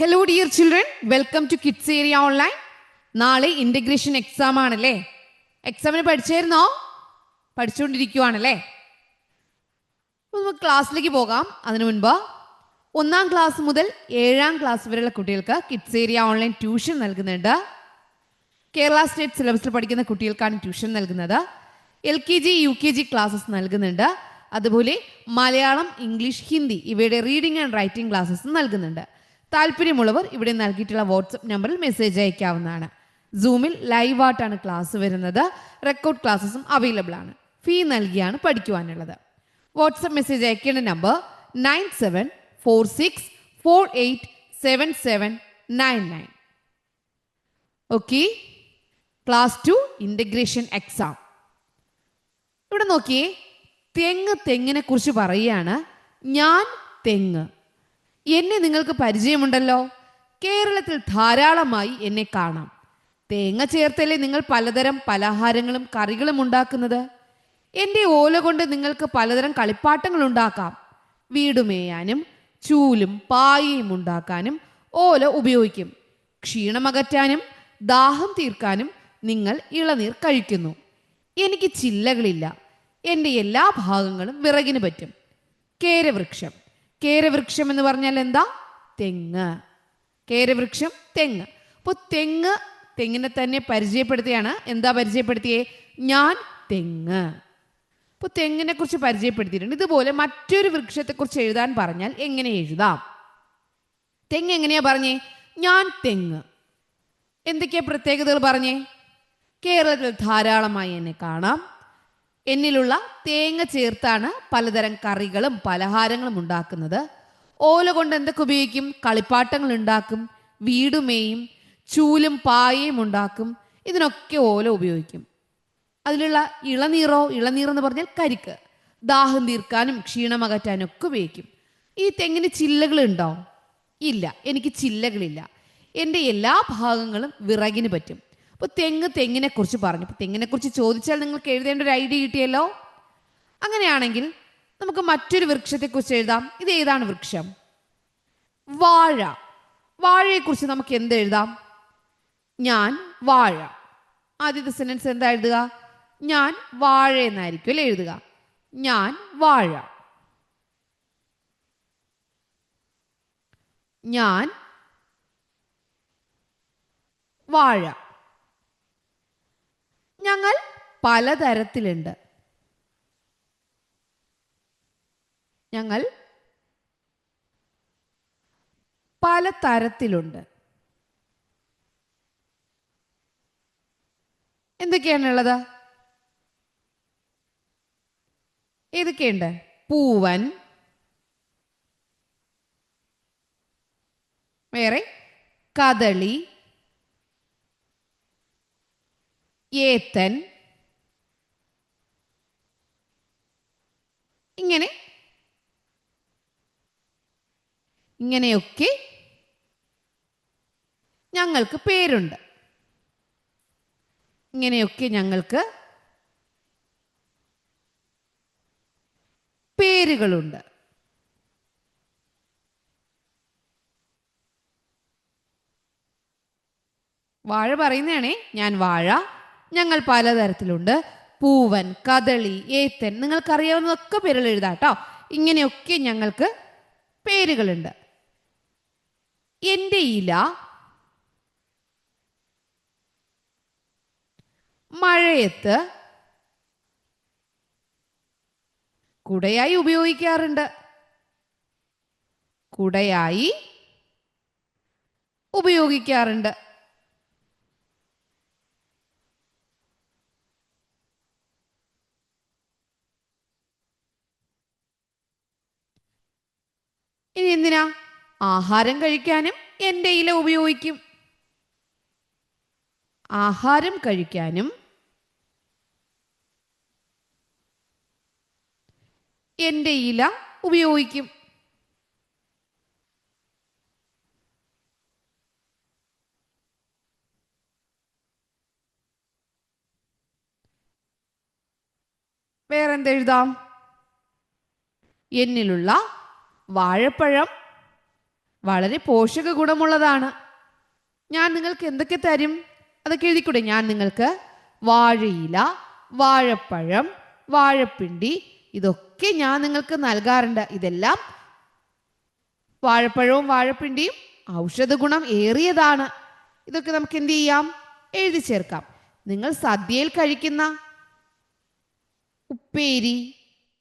Hello dear children, welcome to kids area online. നാളെ integration exam ആണല്ലേ. എക്സാമിന് പഠിച്ചായിരുന്നോ? പഠിച്ചുകൊണ്ടിരിക്കുവാണല്ലേ. അപ്പോൾ നമുക്ക് ക്ലാസ്സിലേക്ക് പോകാം. അതിനു മുൻപ് 1ാം ക്ലാസ് മുതൽ 7ാം ക്ലാസ് വരെയുള്ള കുട്ടികൾക്ക് കിഡ്സ് ഏരിയ ഓൺലൈൻ ട്യൂഷൻ നൽകുന്നുണ്ട്. കേരള സ്റ്റേറ്റ് സിലബസിൽ പഠിക്കുന്ന കുട്ടികൾക്കാണ് ട്യൂഷൻ നൽകുന്നത്. LKG UKG ക്ലാസ്സസ് നൽകുന്നുണ്ട്. അതുപോലെ മലയാളം, ഇംഗ്ലീഷ്, ഹിന്ദി ഇവയുടെ റീഡിംഗ് ആൻഡ് റൈറ്റിംഗ് ക്ലാസ്സസ് നൽകുന്നുണ്ട്. താല്പര്യമുള്ളവർ ഇവിടെ നൽകിയിട്ടുള്ള വാട്സപ്പ് നമ്പറിൽ മെസ്സേജ് അയക്കാവുന്നതാണ്. സൂമിൽ ലൈവായിട്ടാണ് ക്ലാസ് വരുന്നത്. റെക്കോർഡ് ക്ലാസ്സസും അവൈലബിൾ ആണ്. ഫീ നൽകിയാണ് പഠിക്കുവാനുള്ളത്. വാട്സപ്പ് മെസ്സേജ് അയക്കേണ്ട number 9746487799. Okay. Class 2 integration exam. ഇവിടെ നോക്കിയേ, തെങ്ങിനെ കുറിച്ച് പറയുകയാണ്. ഞാൻ തെങ്ങ്. എന്നെ നിങ്ങൾക്ക് പരിചയമുണ്ടല്ലോ. കേരളത്തിൽ ധാരാളമായി എന്നെ കാണാം. തേങ്ങ ചേർത്തല്ലേ നിങ്ങൾ പലതരം പലഹാരങ്ങളും കറികളും ഉണ്ടാക്കുന്നത്. എൻ്റെ ഓല കൊണ്ട് നിങ്ങൾക്ക് പലതരം കളിപ്പാട്ടങ്ങൾ ഉണ്ടാക്കാം. വീടുമേയാനും ചൂലും പായയും ഉണ്ടാക്കാനും ഓല ഉപയോഗിക്കും. ക്ഷീണമകറ്റാനും ദാഹം തീർക്കാനും നിങ്ങൾ ഇളനീർ കഴിക്കുന്നു. എനിക്ക് ചില്ലകളില്ല. എൻ്റെ എല്ലാ ഭാഗങ്ങളും വിറകിന് പറ്റും. കേരവൃക്ഷം. കേരവൃക്ഷം എന്ന് പറഞ്ഞാൽ എന്താ? തെങ്ങ്. കേരവൃക്ഷം തെങ്ങ്. അപ്പോൾ തെങ്ങിനെ തന്നെ പരിചയപ്പെടുത്തിയാണ്. എന്താ പരിചയപ്പെടുത്തിയേ? ഞാൻ തെങ്ങ്. അപ്പോൾ തെങ്ങിനെ കുറിച്ച് പരിചയപ്പെടുത്തിയിട്ടുണ്ട്. ഇതുപോലെ മറ്റൊരു വൃക്ഷത്തെക്കുറിച്ച് എഴുതാൻ പറഞ്ഞാൽ എങ്ങനെ എഴുതാം? തെങ്ങ് എങ്ങനെയാ പറഞ്ഞേ? ഞാൻ തെങ്ങ്. എന്തൊക്കെയാ പ്രത്യേകതകൾ പറഞ്ഞേ? കേരളത്തിൽ ധാരാളമായി എന്നെ കാണാം. എന്നിലുള്ള തേങ്ങ ചേർത്താണ് പലതരം കറികളും പലഹാരങ്ങളും ഉണ്ടാക്കുന്നത്. ഓല കൊണ്ട് എന്തൊക്കെ ഉപയോഗിക്കും? കളിപ്പാട്ടങ്ങൾ ഉണ്ടാക്കും. വീടുമേയും ചൂലും പായയും ഉണ്ടാക്കും. ഇതിനൊക്കെ ഓല ഉപയോഗിക്കും. അതിലുള്ള ഇളനീർ എന്ന് പറഞ്ഞാൽ കരിക്ക്. ദാഹം തീർക്കാനും ക്ഷീണമകറ്റാനും ഒക്കെ ഉപയോഗിക്കും. ഈ തെങ്ങിന് ചില്ലകളുണ്ടോ? ഇല്ല, എനിക്ക് ചില്ലകളില്ല. എൻ്റെ എല്ലാ ഭാഗങ്ങളും വിറകിന് പറ്റും. അപ്പോൾ തെങ്ങിനെ കുറിച്ച് പറഞ്ഞു. അപ്പോൾ തെങ്ങിനെ കുറിച്ച് ചോദിച്ചാൽ നിങ്ങൾക്ക് എഴുതേണ്ട ഒരു ഐഡിയ കിട്ടിയല്ലോ. അങ്ങനെയാണെങ്കിൽ നമുക്ക് മറ്റൊരു വൃക്ഷത്തെക്കുറിച്ച് എഴുതാം. ഇത് ഏതാണ് വൃക്ഷം? വാഴ. വാഴയെക്കുറിച്ച് നമുക്ക് എന്ത് എഴുതാം? ഞാൻ വാഴ. ആദ്യത്തെ സെന്റൻസ് എന്താ എഴുതുക? ഞാൻ വാഴ എന്നായിരിക്കും അല്ലേ എഴുതുക. ഞാൻ വാഴ. ഞാൻ വാഴ. ഞങ്ങൾ പലതരത്തിലുണ്ട്. ഞങ്ങൾ പലതരത്തിലുണ്ട്. എന്തൊക്കെയാണുള്ളത്? ഏതൊക്കെയുണ്ട്? പൂവൻ, വേറെ കദളി, ഏത്തൻ, ഇങ്ങനെയൊക്കെ ഞങ്ങൾക്ക് പേരുണ്ട്. ഇങ്ങനെയൊക്കെ ഞങ്ങൾക്ക് പേരുകളുണ്ട്. വാഴ പറയുന്നതാണേ. ഞാൻ വാഴ. ഞങ്ങൾ പലതരത്തിലുണ്ട്. പൂവൻ, കദളി, ഏത്തൻ, നിങ്ങൾക്കറിയാവുന്നതൊക്കെ പേരുകൾ എഴുതാട്ടോ. ഇങ്ങനെയൊക്കെ ഞങ്ങൾക്ക് പേരുകളുണ്ട്. എൻ്റെ ഇല മഴയത്ത് കുടയായി ഉപയോഗിക്കാറുണ്ട്. കുടയായി ഉപയോഗിക്കാറുണ്ട്. ഇനി എന്തിനാ? ആഹാരം കഴിക്കാനും എൻ്റെ ഇല ഉപയോഗിക്കും. ആഹാരം കഴിക്കാനും എൻ്റെ ഇല ഉപയോഗിക്കും. വേറെന്തെഴുതാം? എന്നിലുള്ള വാഴപ്പഴം വളരെ പോഷക ഗുണമുള്ളതാണ്. ഞാൻ നിങ്ങൾക്ക് എന്തൊക്കെ തരും? അതൊക്കെ എഴുതിക്കൂടെ? ഞാൻ നിങ്ങൾക്ക് വാഴയില, വാഴപ്പഴം, വാഴപ്പിണ്ടി ഇതൊക്കെ ഞാൻ നിങ്ങൾക്ക് നൽകാറുണ്ട്. ഇതെല്ലാം വാഴപ്പഴവും വാഴപ്പിണ്ടിയും ഔഷധ ഗുണം ഏറിയതാണ്. ഇതൊക്കെ നമുക്ക് എന്ത് ചെയ്യാം? എഴുതി ചേർക്കാം. നിങ്ങൾ സദ്യയിൽ കഴിക്കുന്ന ഉപ്പേരി,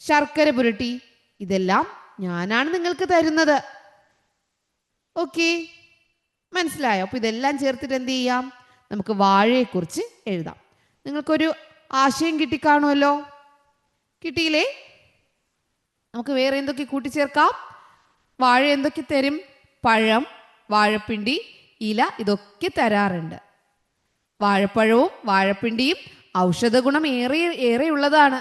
ശർക്കര പുരട്ടി ഇതെല്ലാം ഞാനാണ് നിങ്ങൾക്ക് തരുന്നത്. ഓക്കെ, മനസ്സിലായോ? അപ്പൊ ഇതെല്ലാം ചേർത്തിട്ട് എന്ത് ചെയ്യാം? നമുക്ക് വാഴയെക്കുറിച്ച് എഴുതാം. നിങ്ങൾക്കൊരു ആശയം കിട്ടിക്കാണുമല്ലോ. കിട്ടിയില്ലേ? നമുക്ക് വേറെ എന്തൊക്കെ കൂട്ടിച്ചേർക്കാം? വാഴ എന്തൊക്കെ തരും? പഴം, വാഴപ്പിണ്ടി, ഇല ഇതൊക്കെ തരാറുണ്ട്. വാഴപ്പഴവും വാഴപ്പിണ്ടിയും ഔഷധ ഗുണം ഏറെയുള്ളതാണ്.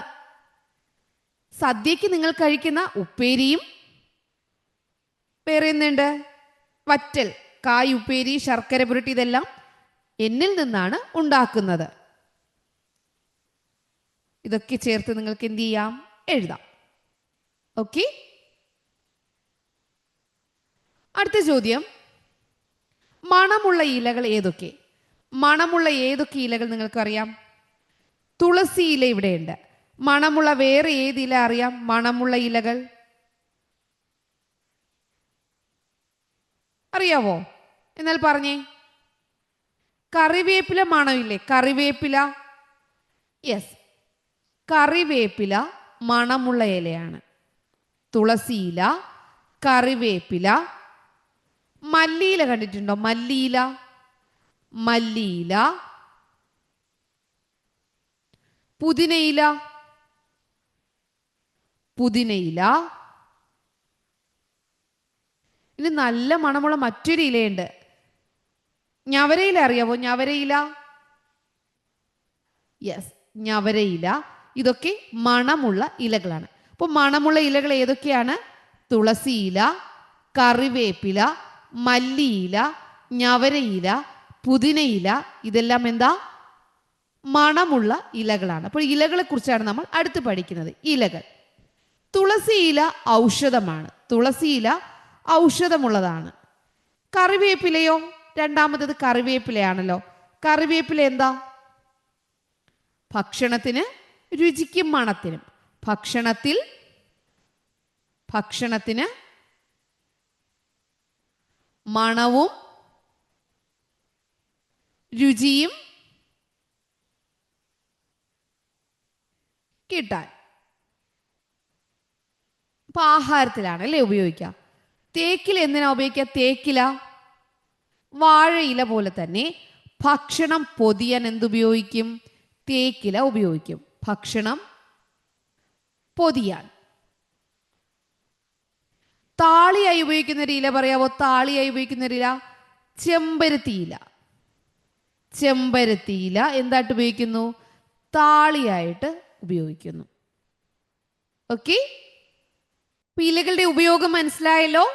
സദ്യക്ക് നിങ്ങൾ കഴിക്കുന്ന ഉപ്പേരിയും വേറെ എന്തുണ്ട്? വറ്റൽ, കായ് ഉപ്പേരി, ശർക്കര പുരട്ടി ഇതെല്ലാം എന്നിൽ നിന്നാണ് ഉണ്ടാക്കുന്നത്. ഇതൊക്കെ ചേർത്ത് നിങ്ങൾക്ക് എന്ത് ചെയ്യാം? എഴുതാം. ഓക്കെ, അടുത്ത ചോദ്യം, മണമുള്ള ഇലകൾ ഏതൊക്കെ? മണമുള്ള ഏതൊക്കെ ഇലകൾ നിങ്ങൾക്കറിയാം? തുളസി ഇല ഇവിടെയുണ്ട്. മണമുള്ള വേറെ ഏത് ഇല അറിയാം? മണമുള്ള ഇലകൾ അറിയാവോ? എന്നാൽ പറഞ്ഞേ. കറിവേപ്പില മണമില്ലേ? കറിവേപ്പില, യെസ്, കറിവേപ്പില മണമുള്ള ഇലയാണ്. തുളസിയില, കറിവേപ്പില, മല്ലിയില കണ്ടിട്ടുണ്ടോ? മല്ലിയില, മല്ലിയില, പുതിനയില, പുതിനയില. ഇനി നല്ല മണമുള്ള മറ്റൊരു ഇലയുണ്ട്. ഞവരയില അറിയാവോ? ഞവരയില, യെസ്, ഞവരയില. ഇതൊക്കെ മണമുള്ള ഇലകളാണ്. അപ്പോൾ മണമുള്ള ഇലകൾ ഏതൊക്കെയാണ്? തുളസിയില, കറിവേപ്പില, മല്ലിയില, ഞവരയില, പുതിനയില ഇതെല്ലാം എന്താ? മണമുള്ള ഇലകളാണ്. അപ്പോൾ ഇലകളെ കുറിച്ചാണ് നമ്മൾ അടുത്ത് പഠിക്കുന്നത്. ഇലകൾ. തുളസിയില ഔഷധമാണ്. തുളസിയില ഔഷധമുള്ളതാണ്. കറിവേപ്പിലയോ? രണ്ടാമത്തത് കറിവേപ്പിലയാണല്ലോ. കറിവേപ്പില എന്താ? ഭക്ഷണത്തിന് രുചിക്കും മണത്തിനും. ഭക്ഷണത്തിന് മണവും രുചിയും കിട്ടാൻ. അപ്പൊ ആഹാരത്തിലാണ് അല്ലേ ഉപയോഗിക്കുക. തേക്കില എന്തിനാ ഉപയോഗിക്കുക? തേക്കില വാഴയില പോലെ തന്നെ ഭക്ഷണം പൊതിയാൻ എന്തുപയോഗിക്കും? തേക്കില ഉപയോഗിക്കും. ഭക്ഷണം പൊതിയാൻ. താളിയായി ഉപയോഗിക്കുന്ന ഒരു ഇല പറയാവോ? താളിയായി ഉപയോഗിക്കുന്ന ഒരു ഇല ചെമ്പരത്തിയില. ചെമ്പരത്തിയില എന്തായിട്ട് ഉപയോഗിക്കുന്നു? താളിയായിട്ട് ഉപയോഗിക്കുന്നു. ഓക്കെ, ഇലകളുടെ ഉപയോഗം മനസ്സിലായല്ലോ.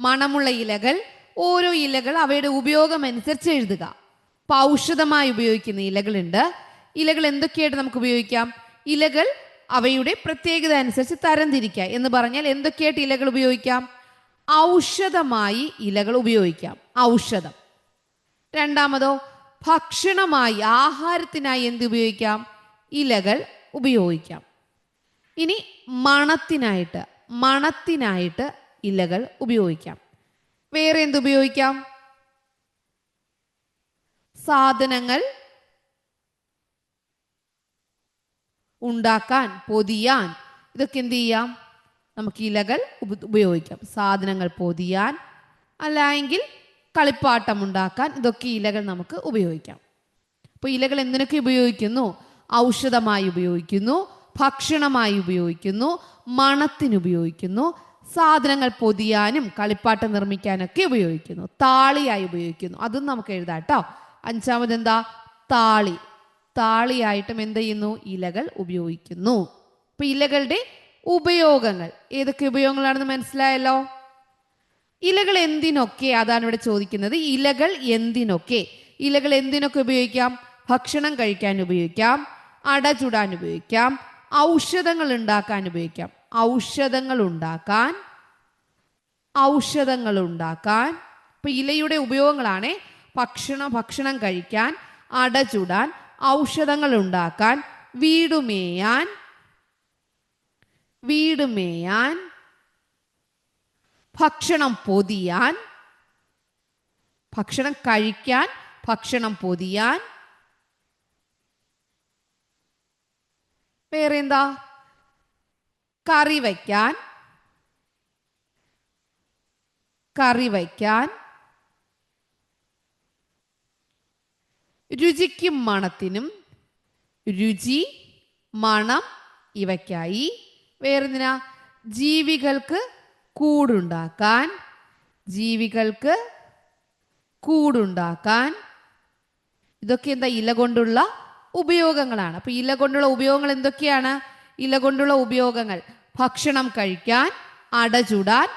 മണമുള്ള ഇലകൾ, ഓരോ ഇലകൾ അവയുടെ ഉപയോഗം അനുസരിച്ച് എഴുതുക. ഇപ്പൊ ഔഷധമായി ഉപയോഗിക്കുന്ന ഇലകളുണ്ട്. ഇലകൾ എന്തൊക്കെയായിട്ട് നമുക്ക് ഉപയോഗിക്കാം? ഇലകൾ അവയുടെ പ്രത്യേകത അനുസരിച്ച് തരംതിരിക്കുക എന്ന് പറഞ്ഞാൽ എന്തൊക്കെയായിട്ട് ഇലകൾ ഉപയോഗിക്കാം? ഔഷധമായി ഇലകൾ ഉപയോഗിക്കാം. ഔഷധം. രണ്ടാമതോ ഭക്ഷണമായി, ആഹാരത്തിനായി എന്ത് ഉപയോഗിക്കാം? ഇലകൾ ഉപയോഗിക്കാം. ഇനി മണത്തിനായിട്ട് ഇലകൾ ഉപയോഗിക്കാം. വേറെ എന്തുപയോഗിക്കാം? സാധനങ്ങൾ ഉണ്ടാക്കാൻ, പൊതിയാൻ ഇതൊക്കെ എന്ത് ചെയ്യാം? നമുക്ക് ഇലകൾ ഉപയോഗിക്കാം. സാധനങ്ങൾ പൊതിയാൻ, അല്ലെങ്കിൽ കളിപ്പാട്ടം ഉണ്ടാക്കാൻ ഇതൊക്കെ ഇലകൾ നമുക്ക് ഉപയോഗിക്കാം. അപ്പോൾ ഇലകൾ എന്തിനൊക്കെ ഉപയോഗിക്കുന്നു? ഔഷധമായി ഉപയോഗിക്കുന്നു, ഭക്ഷണമായി ഉപയോഗിക്കുന്നു, മണത്തിന് ഉപയോഗിക്കുന്നു, സാധനങ്ങൾ പൊതിയാനും കളിപ്പാട്ടം നിർമ്മിക്കാനൊക്കെ ഉപയോഗിക്കുന്നു, താളിയായി ഉപയോഗിക്കുന്നു. അതും നമുക്ക് എഴുതാം കേട്ടോ. അഞ്ചാമത് എന്താ? താളി. താളിയായിട്ടും എന്ത് ചെയ്യുന്നു? ഇലകൾ ഉപയോഗിക്കുന്നു. അപ്പൊ ഇലകളുടെ ഉപയോഗങ്ങൾ, ഏതൊക്കെ ഉപയോഗങ്ങളാണെന്ന് മനസ്സിലായല്ലോ. ഇലകൾ എന്തിനൊക്കെ, അതാണ് ഇവിടെ ചോദിക്കുന്നത്. ഇലകൾ എന്തിനൊക്കെ ഉപയോഗിക്കാം? ഭക്ഷണം കഴിക്കാൻ ഉപയോഗിക്കാം, അട ചുടാൻ ഉപയോഗിക്കാം, ഔഷധങ്ങൾ ഉണ്ടാക്കാൻ ഉപയോഗിക്കാം. ഔഷധങ്ങൾ ഉണ്ടാക്കാൻ, ഔഷധങ്ങൾ ഉണ്ടാക്കാൻ. ഇപ്പൊ ഇലയുടെ ഉപയോഗങ്ങളാണ് ഭക്ഷണം കഴിക്കാൻ, അടചുടാൻ, ഔഷധങ്ങൾ ഉണ്ടാക്കാൻ, വീടുമേയാൻ, ഭക്ഷണം പൊതിയാൻ, ഭക്ഷണം കഴിക്കാൻ, ഭക്ഷണം പൊതിയാൻ, വേറെ എന്താ, കറി വയ്ക്കാൻ, രുചിക്കും മണത്തിനും, രുചി, മണം ഇവയ്ക്കായി. വേറെന്തിനാ, ജീവികൾക്ക് കൂടുണ്ടാക്കാൻ, ഇതൊക്കെ എന്താ, ഇല കൊണ്ടുള്ള ഉപയോഗങ്ങളാണ്. അപ്പൊ ഇല കൊണ്ടുള്ള ഉപയോഗങ്ങൾ എന്തൊക്കെയാണ്? ഇല കൊണ്ടുള്ള ഉപയോഗങ്ങൾ ഭക്ഷണം കഴിക്കാൻ, അടചുടാൻ,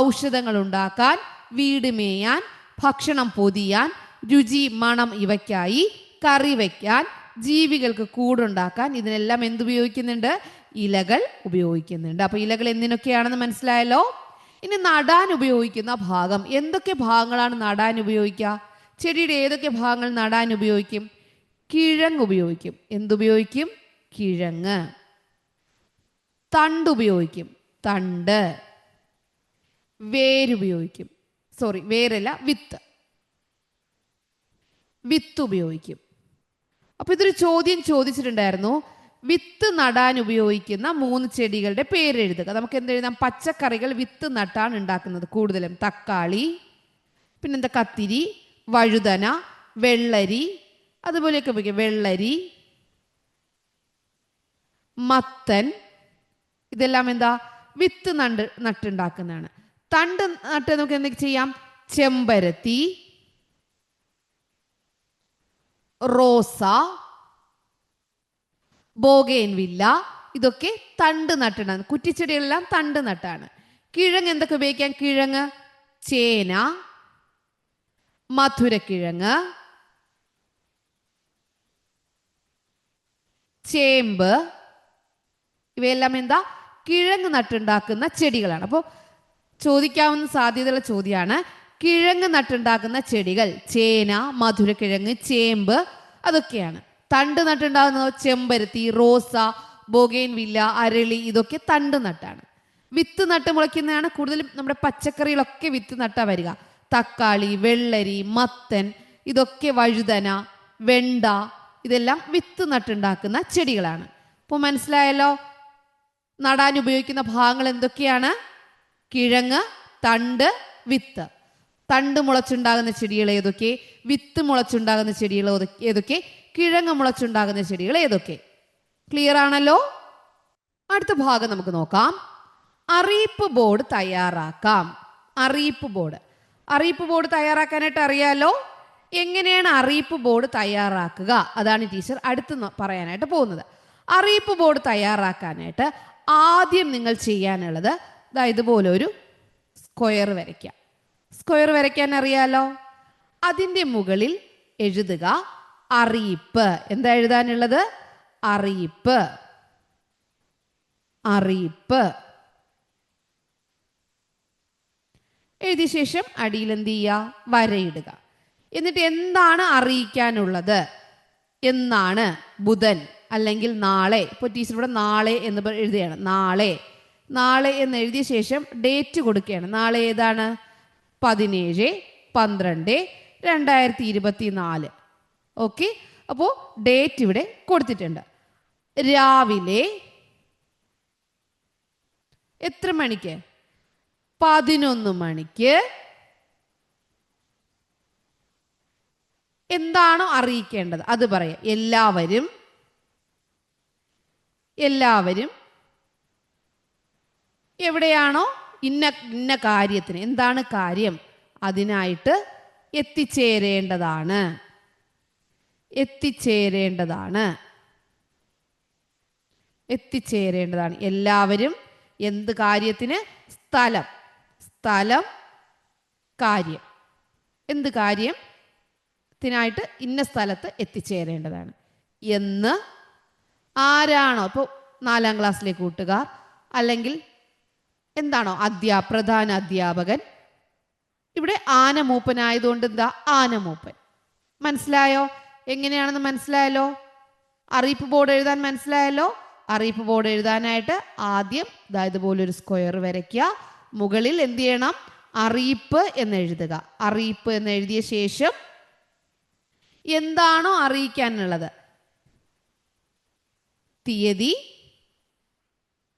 ഔഷധങ്ങൾ ഉണ്ടാക്കാൻ, വീട് മേയാൻ, ഭക്ഷണം പൊതിയാൻ, രുചി, മണം ഇവയ്ക്കായി, കറി വയ്ക്കാൻ, ജീവികൾക്ക് കൂടുണ്ടാക്കാൻ. ഇതിനെല്ലാം എന്തുപയോഗിക്കുന്നുണ്ട്? ഇലകൾ ഉപയോഗിക്കുന്നുണ്ട്. അപ്പൊ ഇലകൾ എന്തിനൊക്കെയാണെന്ന് മനസ്സിലായല്ലോ. ഇനി നടാൻ ഉപയോഗിക്കുന്ന ഭാഗം, എന്തൊക്കെ ഭാഗങ്ങളാണ് നടാൻ ഉപയോഗിക്കുക? ചെടിയുടെ ഏതൊക്കെ ഭാഗങ്ങൾ നടാൻ ഉപയോഗിക്കും? കിഴങ്ങ് ഉപയോഗിക്കും. എന്തുപയോഗിക്കും? കിഴങ്ങ്. തണ്ട് ഉപയോഗിക്കും. തണ്ട്. വേരുപയോഗിക്കും. വേരല്ല, വിത്ത് ഉപയോഗിക്കും. അപ്പൊ ഇതൊരു ചോദ്യം ചോദിച്ചിട്ടുണ്ടായിരുന്നു. വിത്ത് നടാൻ ഉപയോഗിക്കുന്ന 3 ചെടികളുടെ പേരെഴുതുക. നമുക്ക് എന്തെഴുതാം? പച്ചക്കറികൾ വിത്ത് നട്ടാണ് ഉണ്ടാക്കുന്നത് കൂടുതലും. തക്കാളി, പിന്നെന്താ, കത്തിരി, വഴുതന, വെള്ളരി, അതുപോലെയൊക്കെ ഉപയോഗിക്കും. വെള്ളരി, മത്തൻ, ഇതെല്ലാം എന്താ, വിത്ത് നട്ടുണ്ടാക്കുന്നതാണ്. തണ്ട് നട്ട് നമുക്ക് എന്തൊക്കെ ചെയ്യാം? ചെമ്പരത്തി, റോസ, ബോഗെയിൻവില്ല, ഇതൊക്കെ തണ്ട് നട്ടാണ്. കുറ്റിച്ചെടികളെല്ലാം തണ്ട് നട്ടാണ്. കിഴങ്ങ് എന്തൊക്കെ ഉപയോഗിക്കാം? കിഴങ്ങ് ചേന, മധുരക്കിഴങ്ങ്, ചേമ്പ്, ഇവയെല്ലാം എന്താ, കിഴങ്ങ് നട്ടുണ്ടാക്കുന്ന ചെടികളാണ്. അപ്പോൾ ചോദിക്കാവുന്ന സാധ്യതയുള്ള ചോദ്യമാണ് കിഴങ്ങ് നട്ടുണ്ടാക്കുന്ന ചെടികൾ. ചേന, മധുരക്കിഴങ്ങ്, ചേമ്പ്, അതൊക്കെയാണ്. തണ്ട് നട്ടുണ്ടാകുന്നത് ചെമ്പരത്തി, റോസ, ബോഗെയിൻവില്ല, അരളി, ഇതൊക്കെ തണ്ട് നട്ടാണ്. വിത്ത് നട്ട് മുളയ്ക്കുന്നതാണ് കൂടുതലും. നമ്മുടെ പച്ചക്കറികളൊക്കെ വിത്ത് നട്ടാ വരിക. തക്കാളി, വെള്ളരി, മത്തൻ, ഇതൊക്കെ വഴുതന, വെണ്ട, ഇതെല്ലാം വിത്ത് നട്ടുണ്ടാക്കുന്ന ചെടികളാണ്. അപ്പോൾ മനസ്സിലായല്ലോ നടാൻ ഉപയോഗിക്കുന്ന ഭാഗങ്ങൾ എന്തൊക്കെയാണ്? കിഴങ്ങ്, തണ്ട്, വിത്ത്. തണ്ട് മുളച്ചുണ്ടാകുന്ന ചെടികൾ ഏതൊക്കെ? വിത്ത് മുളച്ചുണ്ടാകുന്ന ചെടികൾ ഏതൊക്കെ? കിഴങ്ങ് മുളച്ചുണ്ടാകുന്ന ചെടികൾ ഏതൊക്കെ? ക്ലിയർ ആണല്ലോ. അടുത്ത ഭാഗം നമുക്ക് നോക്കാം. അറിയിപ്പ് ബോർഡ് തയ്യാറാക്കാം. അറിയിപ്പ് ബോർഡ് തയ്യാറാക്കാനായിട്ട് അറിയാലോ. എങ്ങനെയാണ് അറിയിപ്പ് ബോർഡ് തയ്യാറാക്കുക? അതാണ് ടീച്ചർ അടുത്ത് പറയാനായിട്ട് പോകുന്നത്. അറിയിപ്പ് ബോർഡ് തയ്യാറാക്കാനായിട്ട് ആദ്യം നിങ്ങൾ ചെയ്യാനുള്ളത് ഇതുപോലെ ഒരു സ്ക്വയർ വരയ്ക്കാം. സ്ക്വയർ വരയ്ക്കാൻ അറിയാലോ. അതിൻ്റെ മുകളിൽ എഴുതുക അറിയിപ്പ്. എന്താ എഴുതാനുള്ളത്? അറിയിപ്പ്. എഴുതിയ ശേഷം അടിയിൽ എന്ത് ചെയ്യുക? വരയിടുക. എന്നിട്ട് എന്താണ് അറിയിക്കാനുള്ളത്? എന്നാണ്, ബുധൻ അല്ലെങ്കിൽ നാളെ. ഇപ്പോൾ ടീച്ചർ ഇവിടെ നാളെ എന്ന് എഴുതുകയാണ്. നാളെ എന്ന് എഴുതിയ ശേഷം ഡേറ്റ് കൊടുക്കുകയാണ്. നാളെ ഏതാണ്? 17/12/2024. ഓക്കെ, അപ്പോൾ ഡേറ്റ് ഇവിടെ കൊടുത്തിട്ടുണ്ട്. രാവിലെ എത്ര മണിക്ക്? 11 മണിക്ക് എന്താണോ അറിയിക്കേണ്ടത് അത് പറയാം. എല്ലാവരും എവിടെയാണോ ഇന്ന കാര്യത്തിന്, എന്താണ് കാര്യം, അതിനായിട്ട് എത്തിച്ചേരേണ്ടതാണ്. എല്ലാവരും എന്ത് കാര്യത്തിന്? സ്ഥലം കാര്യം. എന്ത് കാര്യത്തിനായിട്ട് ഇന്ന സ്ഥലത്ത് എത്തിച്ചേരേണ്ടതാണ് എന്ന് ആരാണോ, ഇപ്പോൾ 4ാം ക്ലാസ്സിലെ കൂട്ടുകാർ അല്ലെങ്കിൽ എന്താണോ പ്രധാന അധ്യാപകൻ. ഇവിടെ ആനമൂപ്പനായതുകൊണ്ട് എന്താ ആനമൂപ്പൻ. മനസ്സിലായോ? എങ്ങനെയാണെന്ന് മനസ്സിലായല്ലോ? അറിയിപ്പ് ബോർഡ് എഴുതാൻ മനസ്സിലായല്ലോ? അറിയിപ്പ് ബോർഡ് എഴുതാനായിട്ട് ആദ്യം ഇതുപോലൊരു സ്ക്വയർ വരയ്ക്കുക. മുകളിൽ എന്ത് ചെയ്യണം? അറിയിപ്പ് എന്ന് എഴുതുക. അറിയിപ്പ് എന്ന് എഴുതിയ ശേഷം എന്താണോ അറിയിക്കാനുള്ളത്, തീയതി,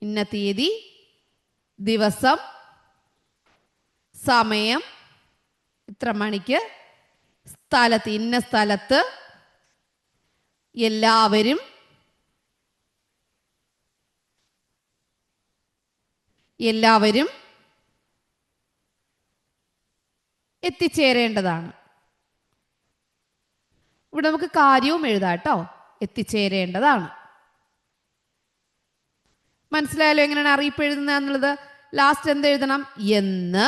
ഇന്ന തീയതി, ദിവസം, സമയം, ഇത്ര മണിക്ക്, സ്ഥലത്ത്, ഇന്ന സ്ഥലത്ത്, എല്ലാവരും, എല്ലാവരും എത്തിച്ചേരേണ്ടതാണ്. ഇവിടെ നമുക്ക് കാര്യവും എഴുതാം കേട്ടോ. എത്തിച്ചേരേണ്ടതാണ്. മനസ്സിലായല്ലോ എങ്ങനെയാണ് അറിയിപ്പ് എഴുതുന്നത് എന്നുള്ളത്? ലാസ്റ്റ് എന്ത് എഴുതണം? എന്ന്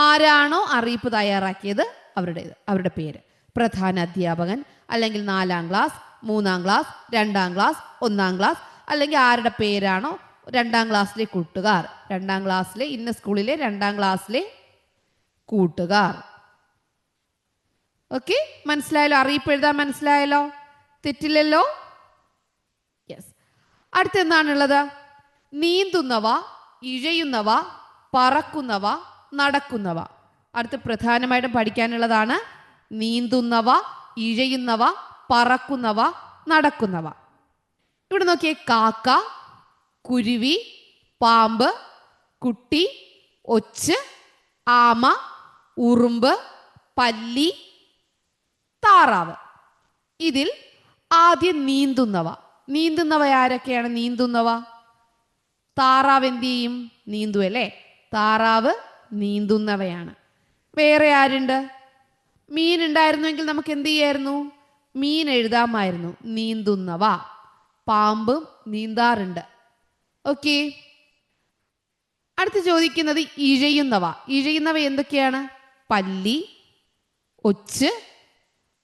ആരാണോ അറിയിപ്പ് തയ്യാറാക്കിയത് അവരുടെ പേര്. പ്രധാന അധ്യാപകൻ, അല്ലെങ്കിൽ 4ാം ക്ലാസ്, 3ാം ക്ലാസ്, 2ാം ക്ലാസ്, 1ാം ക്ലാസ്, അല്ലെങ്കിൽ ആരുടെ പേരാണോ 2ാം ക്ലാസ്സിലെ കൂട്ടുകാർ, 2ാം ക്ലാസ്സിലെ ഇന്ന സ്കൂളിലെ 2ാം ക്ലാസ്സിലെ കൂട്ടുകാർ. ഓക്കെ, മനസ്സിലായല്ലോ? അറിയിപ്പ് എഴുതാൻ മനസ്സിലായല്ലോ? തെറ്റില്ലല്ലോ? യെസ്. അടുത്ത എന്താണുള്ളത്? നീന്തുന്നവ, ഇഴയുന്നവ, പറക്കുന്നവ, നടക്കുന്നവ. അടുത്ത് പ്രധാനമായിട്ടും പഠിക്കാനുള്ളതാണ് നീന്തുന്നവ, ഇഴയുന്നവ, പറക്കുന്നവ, നടക്കുന്നവ. ഇവിടെ നോക്കിയേ, കാക്ക, കുരുവി, പാമ്പ്, കുട്ടി, ഒച്ച്, ആമ, ഉറുമ്പ്, പല്ലി, താറാവ്. ഇതിൽ ആദ്യം നീന്തുന്നവ. നീന്തുന്നവ ആരൊക്കെയാണ് നീന്തുന്നവ? താറാവ് എന്ത് ചെയ്യും? നീന്തും അല്ലേ? താറാവ് നീന്തുന്നവയാണ്. വേറെ ആരുണ്ട്? മീൻ ഉണ്ടായിരുന്നുവെങ്കിൽ നമുക്ക് എന്ത് ചെയ്യായിരുന്നു? മീൻ എഴുതാമായിരുന്നു. നീന്തുന്നവ. പാമ്പും നീന്താറുണ്ട്. ഓക്കെ. അടുത്ത് ചോദിക്കുന്നത് ഇഴയുന്നവ. ഇഴയുന്നവ എന്തൊക്കെയാണ്? പല്ലി, ഒച്ച്,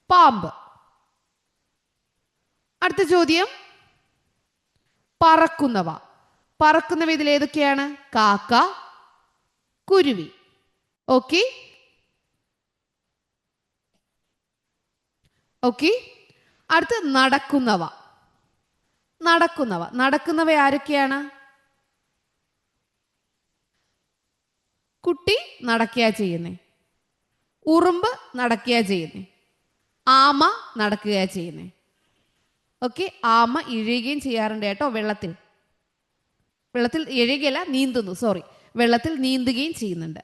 പാമ്പ്. അടുത്ത ചോദ്യം പറക്കുന്നവ. പറക്കുന്നവ ഇതിൽ ഏതൊക്കെയാണ്? കാക്ക, കുരുവി. Okay okay. അടുത്ത് നടക്കുന്നവ. നടക്കുന്നവ ആരൊക്കെയാണ്? കുട്ടി നടക്കുക ചെയ്യുന്നേ, ഉറുമ്പ് നടക്കുക ചെയ്യുന്നേ, ആമ നടക്കുക ചെയ്യുന്നേ. ഓക്കെ, ആമ ഇഴയുകയും ചെയ്യാറുണ്ട് കേട്ടോ. വെള്ളത്തിൽ ഇഴയുകയല്ല, നീന്തുന്നു, സോറി, വെള്ളത്തിൽ നീന്തുകയും ചെയ്യുന്നുണ്ട്.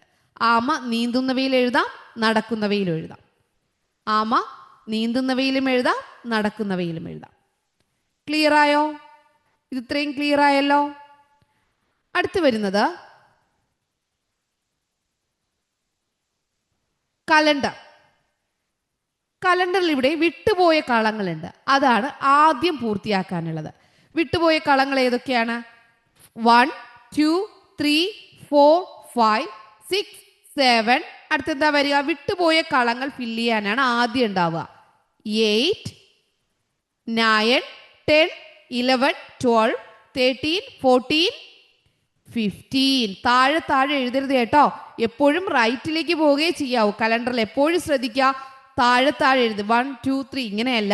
ആമ നീന്തുന്നവയിൽ എഴുതാം, നടക്കുന്നവയിലും എഴുതാം. ആമ നീന്തുന്നവയിലും എഴുതാം, നടക്കുന്നവയിലും എഴുതാം. ക്ലിയർ ആയോ? ഇത് ഇത്രയും ക്ലിയർ ആയല്ലോ? അടുത്ത് വരുന്നത് കലണ്ടർ. കലണ്ടറിൽ ഇവിടെ വിട്ടുപോയ കളങ്ങളുണ്ട്. അതാണ് ആദ്യം പൂർത്തിയാക്കാനുള്ളത്. വിട്ടുപോയ കളങ്ങൾ ഏതൊക്കെയാണ്? 1, 2, 3, 4, 5, 6, 7. അടുത്തെന്താ വരിക? വിട്ടുപോയ കളങ്ങൾ ഫില്ല് ചെയ്യാനാണ് ആദ്യം ഉണ്ടാവുക. 8, 9, 10, 11, 12, 13, 14, 15. താഴെ എഴുതരുത് കേട്ടോ. എപ്പോഴും റൈറ്റിലേക്ക് പോവുകയേ ചെയ്യാവൂ. കലണ്ടറിൽ എപ്പോഴും ശ്രദ്ധിക്കുക, താഴെ എഴുതുക. 1, 2, 3 ഇങ്ങനെയല്ല,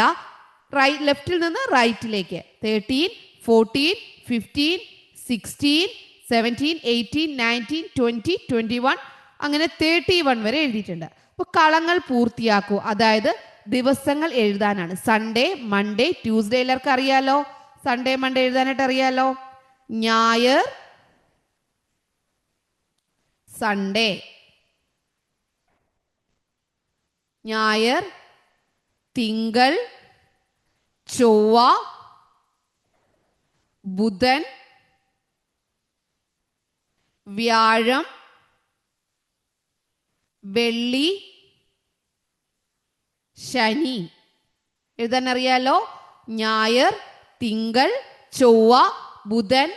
ലെഫ്റ്റിൽ നിന്ന് റൈറ്റിലേക്ക്. 13, 14, 15, 16, 17, 18, 19, 20, 21, അങ്ങനെ 31 വരെ എഴുതിയിട്ടുണ്ട്. അപ്പോൾ കളങ്ങൾ പൂർത്തിയാക്കൂ. അതായത് ദിവസങ്ങൾ എഴുതാനാണ്. സൺഡേ, മൺഡേ, ട്യൂസ്ഡേ എല്ലാവർക്കും അറിയാലോ. സൺഡേ, മൺഡേ എഴുതാനായിട്ട് അറിയാലോ. ഞായർ, സൺഡേ, ഞായർ, തിങ്കൾ, ചൊവ്വ, ബുധൻ, വ്യാഴം, വെള്ളി, ശനി. എഴുതാൻ അറിയാലോ. ഞായർ, തിങ്കൾ, ചൊവ്വ, ബുധൻ,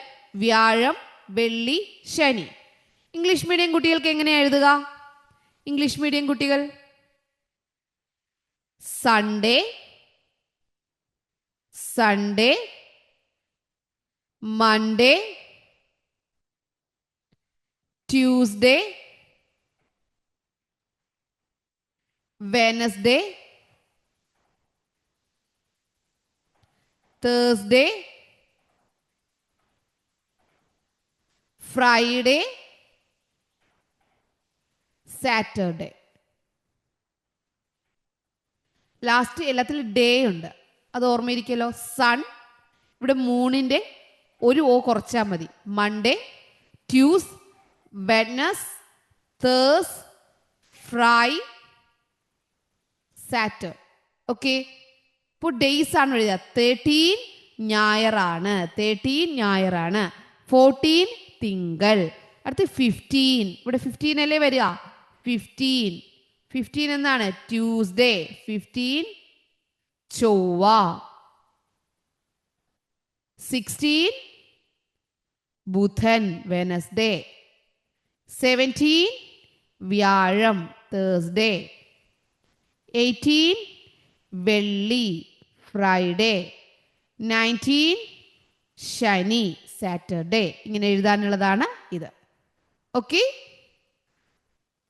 വ്യാഴം, വെള്ളി, ശനി. ഇംഗ്ലീഷ് മീഡിയം കുട്ടികൾക്ക് എങ്ങനെയാണ് എഴുതുക? ഇംഗ്ലീഷ് മീഡിയം കുട്ടികൾ Sunday, Monday, Tuesday, Wednesday, Thursday, Friday, Saturday. Last എല്ലാത്തിലും ഡേ ഉണ്ട്, അത് ഓർമ്മയിരിക്കുമല്ലോ. സൺ, ഇവിടെ മൂണിൻ്റെ ഒരു ഓ കുറച്ചാൽ മതി. Monday, Tues, Wednes, Thurs, Fri, Satur. Okay, ഇപ്പോൾ ഡേയ്സ് ആണ് എഴുതുക. 13 ഞായറാണ്, 13 ഞായറാണ്. 14 തിങ്കൾ. അടുത്ത് 15, ഇവിടെ 15 അല്ലേ വരിക. 15 എന്താണ്? ട്യൂസ്ഡേ. 15 ചൊവ്വ. 16 ബുധൻ, വെനസ്ഡേ. 17 വ്യാഴം, തേഴ്സ്ഡേ. 18 വെള്ളി, ഫ്രൈഡേ. 19 ശനി, സാറ്റർഡേ. ഇങ്ങനെ എഴുതാനുള്ളതാണ് ഇത്. ഓക്കെ,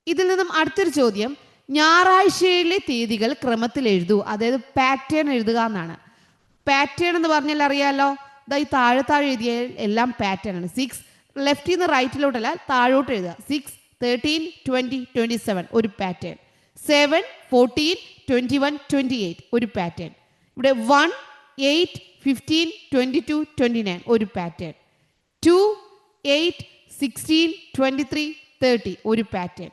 ഇതിൽ നിന്നും അടുത്തൊരു ചോദ്യം, ഞായറാഴ്ചയിലെ തീയതികൾ ക്രമത്തിൽ എഴുതൂ. അതായത് പാറ്റേൺ എഴുതുക എന്നാണ്. പാറ്റേൺ എന്ന് പറഞ്ഞാൽ അറിയാലോ, ഈ താഴെ എഴുതിയ എല്ലാം പാറ്റേൺ ആണ്. 6 ലെഫ്റ്റിൽ നിന്ന് റൈറ്റിലോട്ടല്ല, താഴോട്ട് എഴുതുക. 6, 13, 20, 27 ഒരു പാറ്റേൺ. 7, 14, 21, 28 ഒരു പാറ്റേൺ. ഇവിടെ 1, 8, 15, 22, 29 ഒരു പാറ്റേൺ. 2, 8, 16, 23, 30 ഒരു പാറ്റേൺ.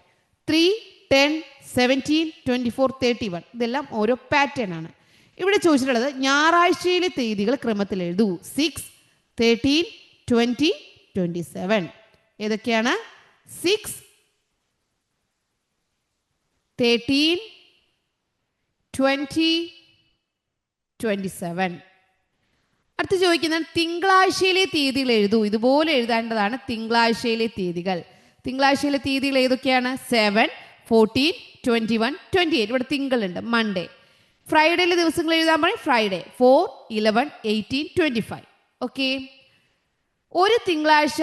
3, 10, 17, 24, 31 ഇതെല്ലാം ഓരോ പാറ്റേൺ ആണ്. ഇവിടെ ചോദിച്ചിട്ടുള്ളത് ഞായറാഴ്ചയിലെ തീയതികൾ ക്രമത്തിൽ എഴുതൂ. 6, 13, 20, 27 ഏതൊക്കെയാണ്? 6, 13, 20, 27. അടുത്ത് ചോദിക്കുന്നത് തിങ്കളാഴ്ചയിലെ തീയതികൾ എഴുതൂ. ഇതുപോലെ എഴുതേണ്ടതാണ് തിങ്കളാഴ്ചയിലെ തീയതികൾ. തിങ്കളാഴ്ചയിലെ തീയതികൾ ഏതൊക്കെയാണ്? 7, 14, 21, 28 ഇവിടെ തിങ്കളുണ്ട്. മൺഡേ. ഫ്രൈഡേയിലെ ദിവസങ്ങൾ എഴുതാൻ പറയും. ഫ്രൈഡേ 4, 11, 18, 25. ഓക്കെ, ഒരു തിങ്കളാഴ്ച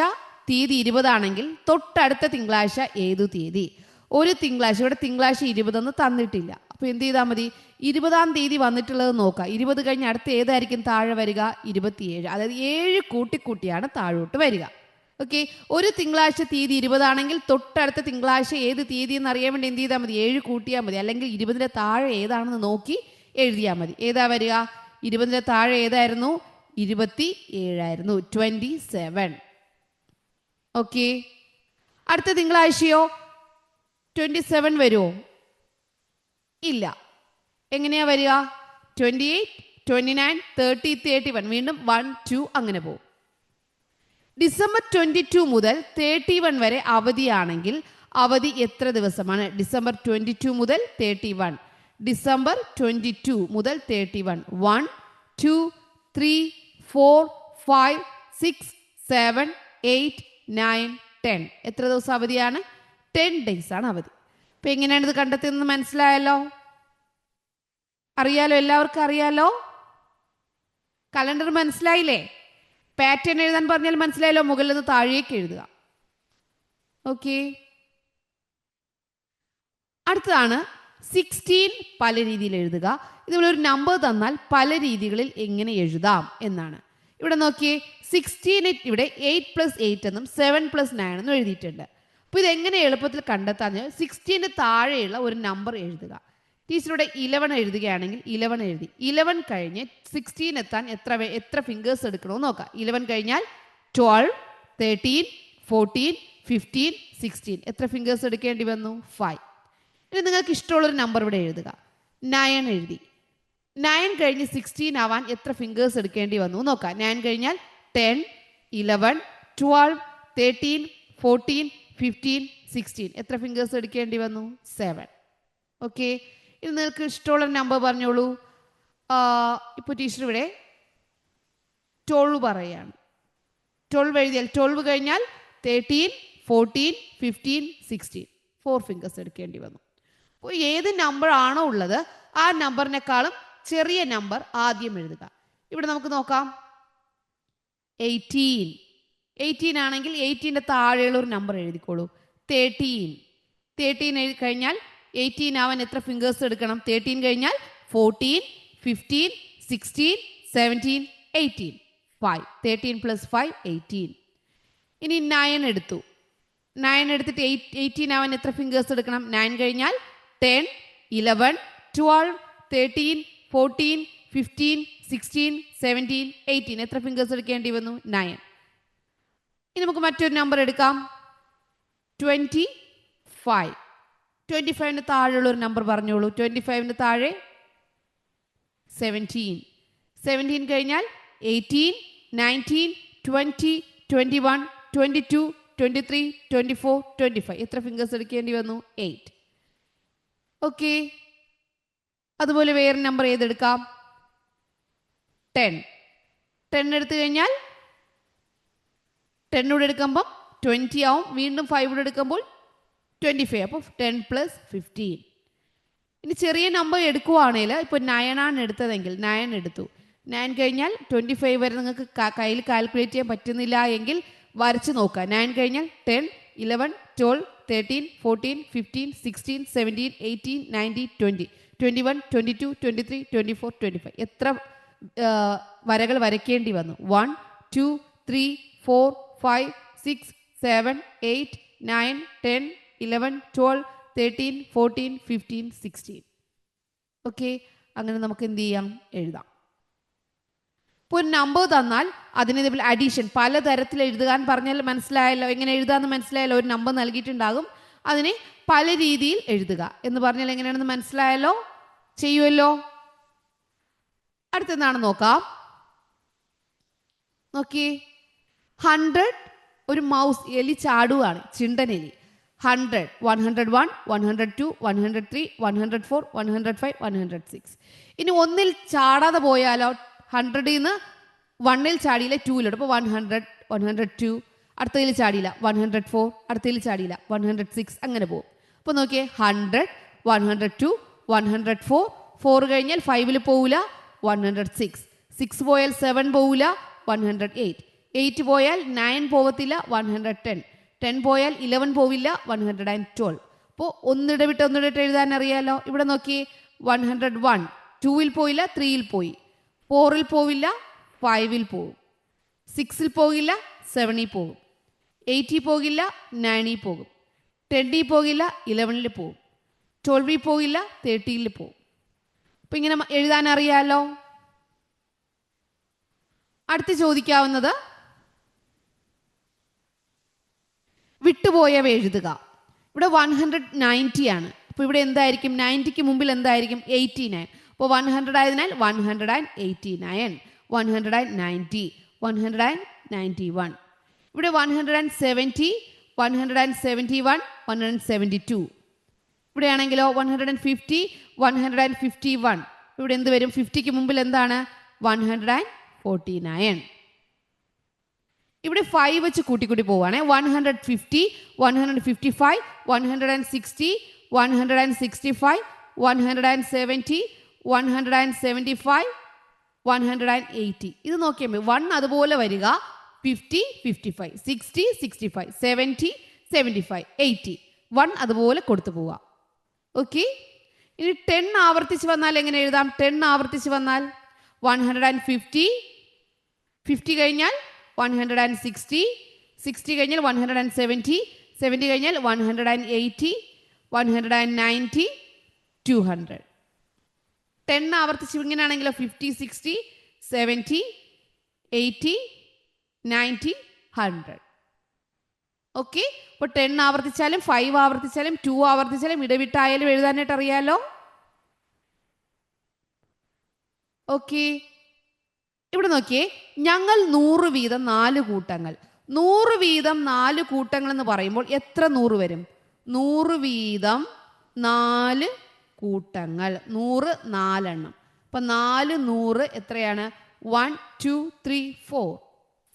തീയതി 20 ആണെങ്കിൽ തൊട്ടടുത്ത തിങ്കളാഴ്ച ഏതു തീയതി? ഒരു തിങ്കളാഴ്ച, ഇവിടെ തിങ്കളാഴ്ച 20 തന്നിട്ടില്ല. അപ്പോൾ എന്ത് ചെയ്താൽ മതി? 20-ാം തീയതി വന്നിട്ടുള്ളത് നോക്കാം. 20 കഴിഞ്ഞ് അടുത്ത് ഏതായിരിക്കും താഴെ വരിക? 27. അതായത് 7 കൂട്ടിക്കൂട്ടിയാണ് താഴോട്ട് വരിക. ഓക്കെ, ഒരു തിങ്കളാഴ്ച തീയതി 20 ആണെങ്കിൽ തൊട്ടടുത്ത തിങ്കളാഴ്ച ഏത് തീയതി എന്ന് അറിയാൻ വേണ്ടി എന്ത് ചെയ്താൽ മതി? 7 കൂട്ടിയാൽ മതി. അല്ലെങ്കിൽ 20-ന്റെ താഴെ ഏതാണെന്ന് നോക്കി എഴുതിയാൽ മതി. ഏതാ വരിക? 20-ന്റെ താഴെ ഏതായിരുന്നു? 27 ആയിരുന്നു. 27. ഓക്കെ, അടുത്ത തിങ്കളാഴ്ചയോ 27 വരുമോ? ഇല്ല. എങ്ങനെയാ വരിക? 28, 29, 30, 31 വീണ്ടും 1, 2 അങ്ങനെ പോകും. ഡിസംബർ 22 മുതൽ 31 വരെ അവധിയാണെങ്കിൽ അവധി എത്ര ദിവസമാണ്? ഡിസംബർ 22 മുതൽ 31. ഡിസംബർ 22 മുതൽ 31. 1, 2, 3, 4, 5, 6, 7, 8, 9, 10 എത്ര ദിവസം അവധിയാണ്? 10 days ആണ് അവധി. ഇപ്പൊ എങ്ങനെയാണ് ഇത് കണ്ടെത്തുന്നത് മനസ്സിലായല്ലോ? അറിയാലോ, എല്ലാവർക്കും അറിയാലോ. കലണ്ടർ മനസ്സിലായില്ലേ? പാറ്റേൺ എഴുതാൻ പറഞ്ഞാൽ മനസ്സിലായല്ലോ. മുകളിൽ നിന്ന് താഴേക്ക് എഴുതുക. ഓക്കെ, അടുത്തതാണ് 16 പല രീതിയിൽ എഴുതുക. ഇതുപോലെ ഒരു നമ്പർ തന്നാൽ പല രീതികളിൽ എങ്ങനെ എഴുതാം എന്നാണ്. ഇവിടെ നോക്കിയേ, 16 ഇവിടെ 8 + 8 എന്നും 7 + 9 എന്നും എഴുതിയിട്ടുണ്ട്. അപ്പോൾ ഇതെങ്ങനെ എളുപ്പത്തിൽ കണ്ടെത്താൻ? 16 താഴെയുള്ള ഒരു നമ്പർ എഴുതുക. ടീച്ചറുടെ 11 എഴുതുകയാണെങ്കിൽ 11 എഴുതി. 11 കഴിഞ്ഞ് 16 എത്താൻ എത്ര ഫിംഗേഴ്സ് എടുക്കണമെന്ന് നോക്കാം. 11 കഴിഞ്ഞാൽ 12, 13, 14, 15, 16 എത്ര ഫിംഗേഴ്സ് എടുക്കേണ്ടി വന്നു? 5. ഇനി നിങ്ങൾക്ക് ഇഷ്ടമുള്ളൊരു നമ്പർ ഇവിടെ എഴുതുക. 9 എഴുതി. 9 കഴിഞ്ഞ് 16 ആവാൻ എത്ര ഫിംഗേഴ്സ് എടുക്കേണ്ടി വന്നു നോക്കാം. 9 കഴിഞ്ഞാൽ 10, 11, 12, 13, 14, 15, 16 എത്ര ഫിംഗേഴ്സ് എടുക്കേണ്ടി വന്നു? 7. ഓക്കെ, ഇത് നിങ്ങൾക്ക് ഇഷ്ടമുള്ള നമ്പർ പറഞ്ഞോളൂ. ഇപ്പോൾ ടീച്ചർ ഇവിടെ 12 പറയുകയാണ്. 12 എഴുതിയാൽ 12 കഴിഞ്ഞാൽ 13, 14, 15, 16 4 ഫിംഗേഴ്സ് എടുക്കേണ്ടി വന്നു. അപ്പോൾ ഏത് നമ്പർ ആണോ ഉള്ളത് ആ നമ്പറിനേക്കാളും ചെറിയ നമ്പർ ആദ്യം എഴുതുക. ഇവിടെ നമുക്ക് നോക്കാം. 18 18 ആണെങ്കിൽ 18ന്റെ താഴെയുള്ള ഒരു നമ്പർ എഴുതിക്കോളൂ. 13. 13 എഴുതി കഴിഞ്ഞാൽ 18 ആവാൻ എത്ര ഫിംഗേഴ്സ് എടുക്കണം? 13 കഴിഞ്ഞാൽ 14, 15, 16, 17, 18. 5. 13 + 5 18. ഇനി 9 എടുത്തു. 9 എടുത്തിട്ട് 18 ആവാൻ എത്ര ഫിംഗേഴ്സ് എടുക്കണം? 9 കഴിഞ്ഞാൽ 10, 11, 12, 13, 14, 15, 16, 17, 18. എത്ര ഫിംഗേഴ്സ് എടുക്കേണ്ടി വന്നു? 9. ഇനി നമുക്ക് മറ്റൊരു നമ്പർ എടുക്കാം. 25. 25ന് താഴെയുള്ള ഒരു നമ്പർ പറഞ്ഞോളൂ. 25ന് താഴെ 17. 17 കഴിഞ്ഞാൽ 18, 19, 20, 21, 22, 23, 24, 25. എത്ര ഫിംഗേഴ്സ് എടുക്കേണ്ടി വന്നു? 8. ഓക്കെ. അതുപോലെ വേറെ നമ്പർ ഏതെടുക്കാം? 10. 10 എടുത്തു കഴിഞ്ഞാൽ 10 കൂടെ എടുക്കുമ്പോൾ 20 ആവും. വീണ്ടും 5 കൂടെ എടുക്കുമ്പോൾ 25. അപ്പോൾ 10 + 15. ഇനി ചെറിയ നമ്പർ എടുക്കുവാണെങ്കിൽ ഇപ്പോൾ 9 ആണ് എടുത്തതെങ്കിൽ 9 എടുത്തു. 9 കഴിഞ്ഞാൽ 25 വരെ നിങ്ങൾക്ക് കയ്യിൽ കാൽക്കുലേറ്റ് ചെയ്യാൻ പറ്റുന്നില്ല എങ്കിൽ വരച്ച് നോക്കുക. 9 കഴിഞ്ഞാൽ 10, 11, 12, 13, 14, 15, 16, 17, 18, 19, 20, 21, 22, 23, 24, 25. എത്ര വരകൾ വരയ്ക്കേണ്ടി വന്നു? 1, 2, 3, 4, 5, 6, 7, 8, 9, 10, 11, 12, 13, 14, 15, 16. ഓക്കെ. അങ്ങനെ നമുക്ക് എന്ത് ചെയ്യാം? എഴുതാം. ഇപ്പോൾ ഒരു നമ്പർ തന്നാൽ അതിന് ഇതേപോലെ അഡീഷൻ പലതരത്തിൽ എഴുതാൻ പറഞ്ഞാൽ മനസ്സിലായല്ലോ. എങ്ങനെ എഴുതാമെന്ന് മനസ്സിലായല്ലോ. ഒരു നമ്പർ നൽകിയിട്ടുണ്ടാകും, അതിനെ പല രീതിയിൽ എഴുതുക എന്ന് പറഞ്ഞാൽ എങ്ങനെയാണെന്ന് മനസ്സിലായല്ലോ. ചെയ്യുമല്ലോ. അടുത്തെന്താണ് നോക്കാം. നോക്കിയേ. 100 ഒരു മൗസ് എലി ചാടുകയാണ്, ചിണ്ടൻ എലി. 100, 101, 102, 103, 104, 105, 106. ഇനി ഒന്നിൽ ചാടാതെ പോയാലോ? 100ൽ നിന്ന് 1ൽ ചാടിയില്ല, 2യിലോട്ട്. അപ്പോൾ 100, 102, അടുത്തതിൽ ചാടിയില്ല 104, അടുത്തതിൽ ചാടിയില്ല 106, അങ്ങനെ പോകും. അപ്പോൾ നോക്കിയേ. 100, 102, 104, 4 കഴിഞ്ഞാൽ 5ൽ പോവില്ല, 106. 6 പോയാൽ 7 പോവില്ല, 108. 8 പോയാൽ 9 പോവത്തില്ല, 110. 10 പോയാൽ 11 പോവില്ല, 112. അപ്പോൾ ഒന്നിടവിട്ട് എഴുതാൻ അറിയാലോ. ഇവിടെ നോക്കി. 101 2ൽ പോയില്ല, 3ൽ പോയി. 4ൽ പോവില്ല, 5ൽ പോവും. 6ൽ പോകില്ല, 7ൽ പോകും. 8ൽ പോകില്ല, 9ൽ പോകും. 10ൽ പോകില്ല, 11ൽ പോകും. 12ൽ പോകില്ല, 13ൽ പോകും. അപ്പം ഇങ്ങനെ എഴുതാൻ അറിയാലോ. അടുത്ത് ചോദിക്കാവുന്നത് വിട്ടുപോയവ എഴുതുക. ഇവിടെ 190 ആണ്. അപ്പോൾ ഇവിടെ എന്തായിരിക്കും? 90ക്ക് മുമ്പിൽ എന്തായിരിക്കും? 89. അപ്പോൾ 100 ആയതിനാൽ 189, 190, 191. ഇവിടെ 170, 171, 172. ഇവിടെയാണെങ്കിലോ 150, 151. ഇവിടെ എന്ത് വരും? 50ക്ക് മുമ്പിൽ എന്താണ്? 149. ഇവിടെ 5 വെച്ച് കൂട്ടിക്കൂട്ടി പോവുകയാണെ. 150, 155, 160, 165, 170, 175, 180. ഇത് നോക്കിയാൽ 1 അതുപോലെ വരിക. 50, 55, 60, 65, 70, 75, 80. 1 അതുപോലെ കൊടുത്തു പോവുക. ഓക്കെ. ഇനി 10 ആവർത്തിച്ച് വന്നാൽ എങ്ങനെ എഴുതാം? 10 ആവർത്തിച്ച് വന്നാൽ 150, 50 കഴിഞ്ഞാൽ 160, 60 കഴിഞ്ഞാൽ 170, 70 കഴിഞ്ഞാൽ 180, 190, 200. 10 ആവർത്തിച്ച് ഇങ്ങനെയാണെങ്കിലോ 50, 60, 70, 80, 90, 100. ഓക്കെ. അപ്പോൾ 10 ആവർത്തിച്ചാലും 5 ആവർത്തിച്ചാലും 2 ആവർത്തിച്ചാലും ഇടവിട്ടായാലും എഴുതാനായിട്ട് അറിയാലോ. ഓക്കെ. ഇവിടെ നോക്കിയേ. ഞങ്ങൾ 100 വീതം 4 കൂട്ടങ്ങൾ. 100 വീതം 4 കൂട്ടങ്ങൾ എന്ന് പറയുമ്പോൾ എത്ര 100 വരും? 100 വീതം 4 കൂട്ടങ്ങൾ. 100 4 എണ്ണം. അപ്പം 4 100 എത്രയാണ്? 1, 2, 3, 4,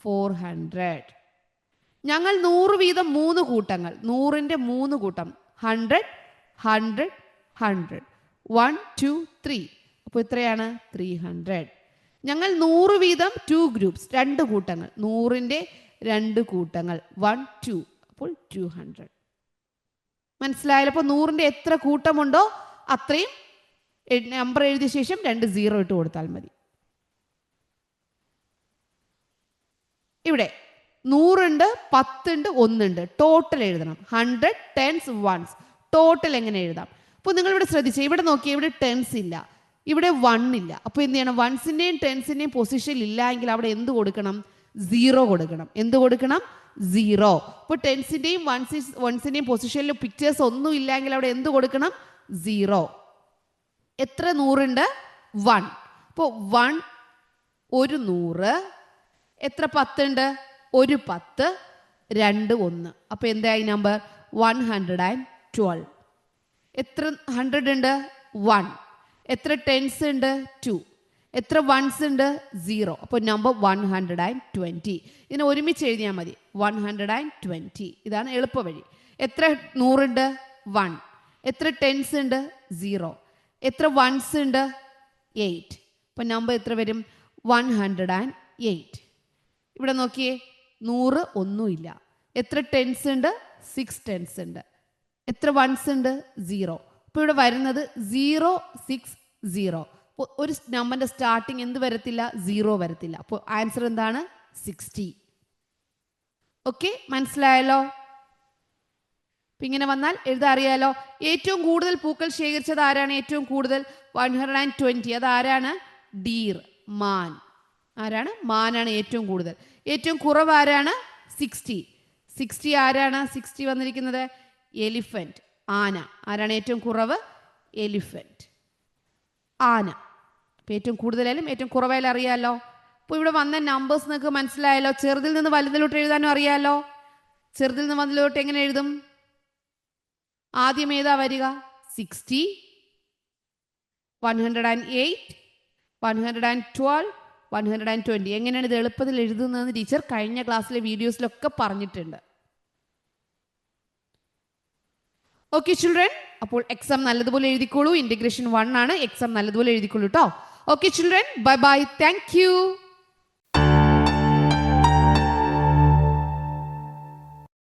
400. ഞങ്ങൾ 100 വീതം 3 കൂട്ടങ്ങൾ. 100ന്റെ 3 കൂട്ടം. 100, 100, 100. 1, 2, 3. അപ്പോൾ എത്രയാണ്? 300. ഞങ്ങൾ 100 വീതം 2 ഗ്രൂപ്പ്സ്, 2 കൂട്ടങ്ങൾ. 100ന്റെ 2 കൂട്ടങ്ങൾ 1 2, അപ്പോൾ 200. മനസ്സിലായാലും അപ്പോൾ 100ന്റെ എത്ര കൂട്ടമുണ്ടോ അത്രയും നമ്പർ എഴുതിയ ശേഷം 2 0 ഇട്ട് കൊടുത്താൽ മതി. ഇവിടെ 100 ഉണ്ട്, 10 ഉണ്ട്, 1 ഉണ്ട്. ടോട്ടൽ എഴുതണം. 100 10s 1s. ടോട്ടൽ എങ്ങനെ എഴുതാം? അപ്പോൾ നിങ്ങൾ ഇവിടെ ശ്രദ്ധിച്ചേ, ഇവിടെ നോക്കിയാൽ ഇവിടെ 10s ഇല്ല, ഇവിടെ 1 ഇല്ല. അപ്പോൾ എന്ത് ചെയ്യണം? 1സിൻ്റെയും 10സിൻ്റെയും പൊസിഷൻ ഇല്ല എങ്കിൽ അവിടെ എന്ത് കൊടുക്കണം? 0 കൊടുക്കണം. എന്ത് കൊടുക്കണം? 0. അപ്പോൾ 10സിൻ്റെയും 1സിൻ്റെയും പൊസിഷനിൽ പിക്ചേഴ്സ് ഒന്നും ഇല്ല എങ്കിൽ അവിടെ എന്ത് കൊടുക്കണം? 0. എത്ര 100 ഉണ്ട്? 1. അപ്പോൾ 1 ഒരു 100. എത്ര 10 ഉണ്ട്? ഒരു 10, 2 1. അപ്പോൾ എന്തായി നമ്പർ? 112. എത്ര 100 ഉണ്ട്? 1. എത്ര 10s ഉണ്ട്? 2. എത്ര 1s ഉണ്ട്? 0. അപ്പോൾ നമ്പർ 120. ഇതിനെ ഒരുമിച്ച് എഴുതിയാൽ മതി. 120. ഇതാണ് എളുപ്പ വഴി. എത്ര 100 ഉണ്ട്? 1. എത്ര 10s ഉണ്ട്? 0. എത്ര 1s ഉണ്ട്? 8. അപ്പോൾ നമ്പർ എത്ര വരും? 108. ഇവിടെ നോക്കിയേ, 100 ഒന്നുമില്ല. എത്ര 10s ഉണ്ട്? 6 10s ഉണ്ട്. എത്ര 1s ഉണ്ട്? 0. അപ്പോൾ ഇവിടെ വരുന്നത് 0 6 0. അപ്പോൾ ഒരു നമ്പറിന്റെ സ്റ്റാർട്ടിങ് എന്ത് വരത്തില്ല? 0 വരത്തില്ല. അപ്പോൾ ആൻസർ എന്താണ്? 60. ഓക്കെ, മനസ്സിലായല്ലോ? അപ്പം ഇങ്ങനെ വന്നാൽ എഴുതാൻ അറിയാലോ. ഏറ്റവും കൂടുതൽ പൂക്കൾ ശേഖരിച്ചത് ആരാണ്? ഏറ്റവും കൂടുതൽ 120. അത് ആരാണ്? ഡീർ, മാൻ. ആരാണ്? മാനാണ് ഏറ്റവും കൂടുതൽ. ഏറ്റവും കുറവ് ആരാണ്? 60. 60 ആരാണ്? 60 വന്നിരിക്കുന്നത് എലിഫന്റ്, ആന. ആരാണ് ഏറ്റവും കുറവ്? എലിഫന്റ്, ആന. അപ്പം ഏറ്റവും കൂടുതലായാലും ഏറ്റവും കുറവായാലും അറിയാമല്ലോ. അപ്പോൾ ഇവിടെ വന്ന നമ്പേഴ്സ് നിങ്ങൾക്ക് മനസ്സിലായല്ലോ. ചെറുതിൽ നിന്ന് വലുതിലോട്ട് എഴുതാനും അറിയാമല്ലോ. ചെറുതിൽ നിന്ന് വലുതിലോട്ട് എങ്ങനെ എഴുതും? ആദ്യം ഏതാ വരിക? 60, 108, 112, 120. എങ്ങനെയാണ് ഇത് എളുപ്പത്തിൽ എഴുതുന്നതെന്ന് ടീച്ചർ കഴിഞ്ഞ ക്ലാസ്സിലെ വീഡിയോസിലൊക്കെ പറഞ്ഞിട്ടുണ്ട്. ഓക്കെ ചിൽഡ്രൻ, അപ്പോൾ എക്സാം നല്ലതുപോലെ എഴുതിക്കോളൂ. ഇന്റഗ്രേഷൻ 1 ആണ്. എക്സാം നല്ലതുപോലെ എഴുതിക്കോളൂ കേട്ടോ. Okay children, bye bye, thank you.